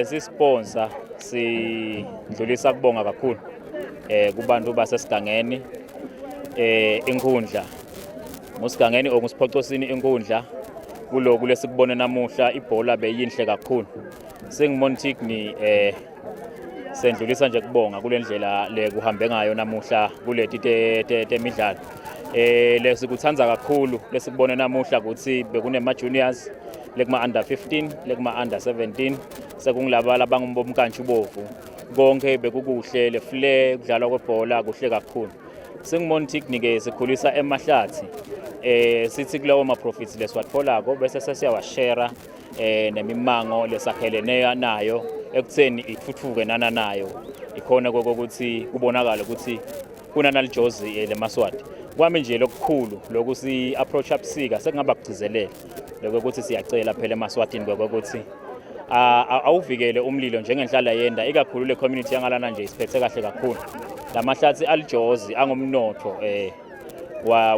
Sisponsor sidlulisa kubonga kakhulu kubantu basesigangeni inkundla musigangeni ongusiphocosini inkundla kulesikubone namuhla ibhola beyinhle kakhulu sengimontini sendlulisa nje kubonga kulendlela lekuhambe ngayo namuhla kuleti temidlalo lesikuthanza kakhulu lesikubone namuhla ukuthi bekunema juniors lekuma under 15 lekuma under 17 sekungilaba labangumkantshu bovu konke bekukuhle le flair kudlalwa kwebhola kuhle kakhulu sengimontini ke sikhulisa emahlathi sithi kuleyo ma profits leswatholako bese sesiyawashare nemimango lesakhelene nayo ekutheni ithuthuke nayo ikhona kokuthi kubonakala ukuthi kunanalijozi lemaswati kwami nje lokukhulu lokusi approach ubusika sekungaba kugcizelela lokuthi siyacela phela emaswatini kokuthi awuvikele umlilo njengenhlala yenda ikakhulu le community yangalana nje isiphethe kahle kakhulu lamahlathi alijozi angumnotho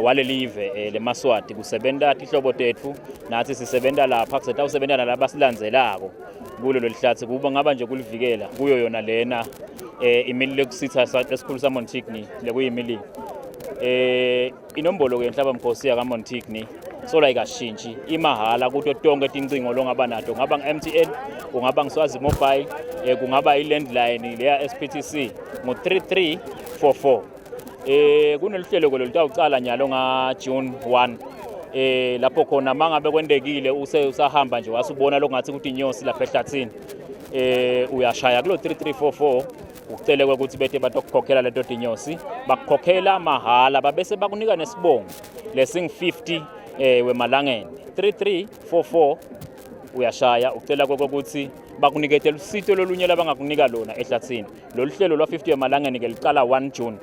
walelive lemaswati kusebenta tihlobo tetfu nathi sisebenta lapha kusetha usebenta nalabo silandzelako kulo lelihlathi kuba ngaba nje kulivikela kuyo yona lena imili lekusitha esikhulu saMontigny lekuyimili inombolo ke enhlaba mkhosi ya kaMontigny sola ikashintshi imahala kuto tonke tincingo longaba nato ngaba nge-MTN kungaba ngiswazi mobile kungaba ilandline leya SPTC ngo3344 kunelihlelo kolutawucala nyalo ngaJune 1 lapho khona mangabe kwendekile usahamba nje wasubona lokungathi ukuthi inyosi lapha ehlathini uyashaya kulo 3344 ukucele ukuthi bethe batokukhokhela leto tinyosi bakukhokhela mahala babese bakunika nesibongo lesing50 wemalangeni 3344 uyashaya ucela ukuthi bakuniketela usito lolunye labangakunika lona ehlathini lolu hlelo lwa50 wemalangeni ke licala 1 June